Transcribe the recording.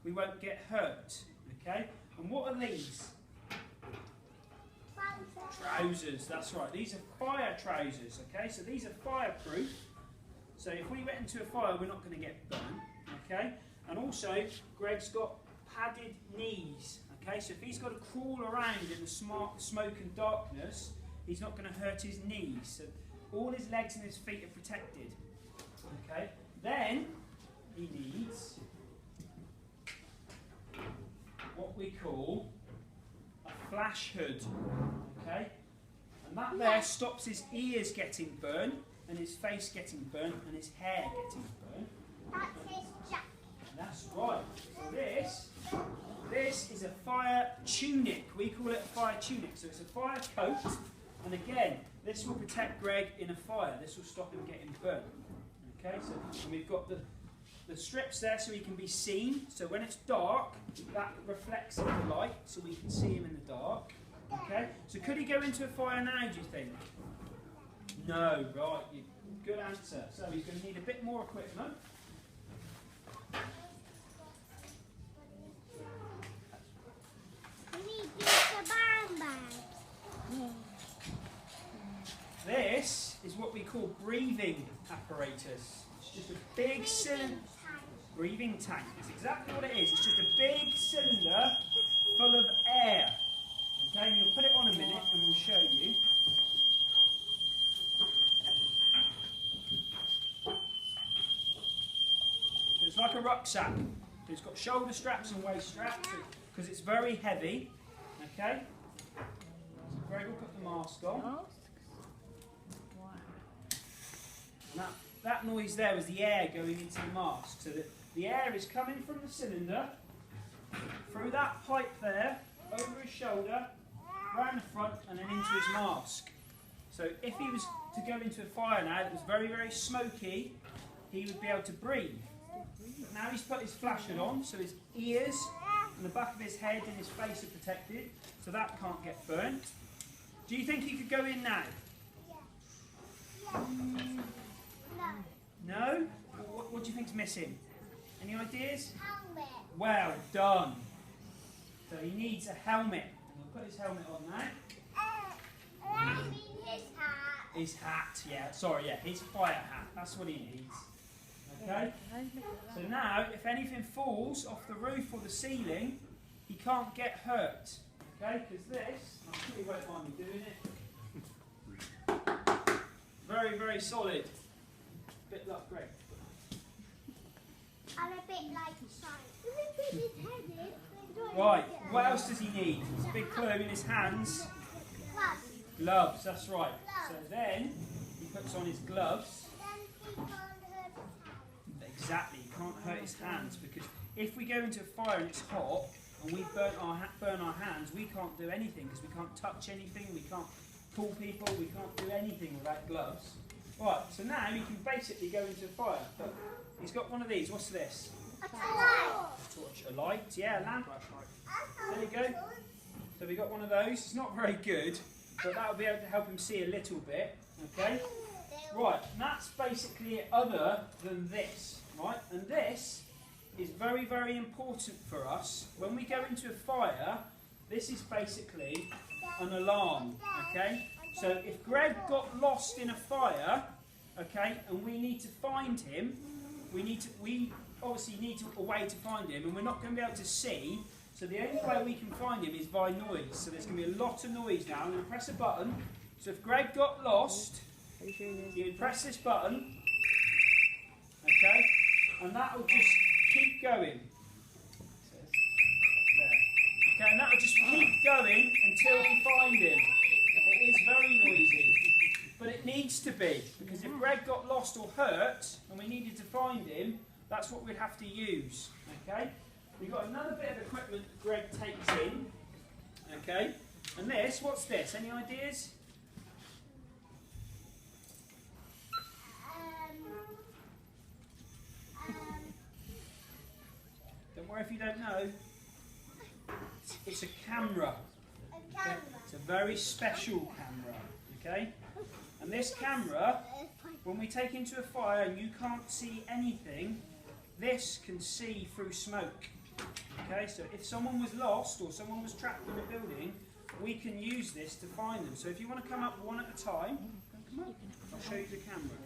we won't get hurt. Okay? And what are these? Trousers, that's right. These are fire trousers. Okay? So these are fireproof. So if we went into a fire, we're not going to get burned. Okay? And also, Greg's got padded knees. Okay? So if he's got to crawl around in the smoke and darkness, he's not going to hurt his knees. So all his legs and his feet are protected. Okay? Then he needs what we call a flash hood. Okay? And that there stops his ears getting burned, and his face getting burnt, and his hair getting burnt. That's his jacket. That's right. So this is a fire tunic. We call it a fire tunic. So it's a fire coat, and again, this will protect Greg in a fire. This will stop him getting burnt. Okay, so and we've got the strips there so he can be seen. So when it's dark, that reflects in the light, so we can see him in the dark. Okay, so could he go into a fire now, do you think? No, right, good answer. So he's going to need a bit more equipment. We need the barn bag. This is what we call breathing apparatus. It's just a big cylinder. Breathing tank. It's exactly what it is. It's just a big cylinder full of air. Okay, and we'll put it on a minute and we'll show you. So it's like a rucksack. It's got shoulder straps and waist straps because it's very heavy. Okay? So Greg will put the mask on. And that noise there was the air going into the mask. So the air is coming from the cylinder, through that pipe there, over his shoulder, round the front, and then into his mask. So if he was to go into a fire now that was very, very smoky, he would be able to breathe. But now he's put his flash hood on, so his ears and the back of his head and his face are protected, so that can't get burnt. Do you think he could go in now? No? What do you think's missing? Any ideas? Helmet. Well done. So he needs a helmet. And we'll put his helmet on now. I mean his hat. His hat, yeah. Sorry, yeah, his fire hat. That's what he needs. Okay? So now, if anything falls off the roof or the ceiling, he can't get hurt. Okay? Because this, I'm sure you won't mind me doing it. Very, very solid. Bit like Greg. I'm a bit like Shine. Right, what else does he need? There's a big clue in his hands. Gloves. Gloves, that's right. So then, he puts on his gloves. Then he can't hurt his hand. Exactly, he can't hurt his hands because if we go into a fire and it's hot and we burn our hands, we can't do anything because we can't touch anything, we can't pull people, we can't do anything without gloves. Right, so now he can basically go into a fire. But he's got one of these. What's this? A light. A torch, a light, yeah, a lamp. There you go. So we got one of those. It's not very good, but that will be able to help him see a little bit. Okay. Right, and that's basically it other than this. Right, and this is very, very important for us. When we go into a fire, this is basically an alarm. Okay. So if Greg got lost in a fire, okay, and we need to find him, we obviously need a way to find him, and we're not going to be able to see. So the only way we can find him is by noise. So there's going to be a lot of noise now. I'm going to press a button. So if Greg got lost, he would press this button, okay, and that will just keep going. There. Okay, and that will just keep going until we find him. It is very noisy, but it needs to be, because if Greg got lost or hurt and we needed to find him, that's what we'd have to use. Okay, we've got another bit of equipment that Greg takes in. Okay, and this, what's this? Any ideas? Don't worry if you don't know. It's a camera. Okay? It's a very special camera, okay? And this camera, when we take into a fire and you can't see anything, this can see through smoke, Okay, so if someone was lost or someone was trapped in a building, we can use this to find them. So if you want to come up one at a time, come up. I'll show you the camera.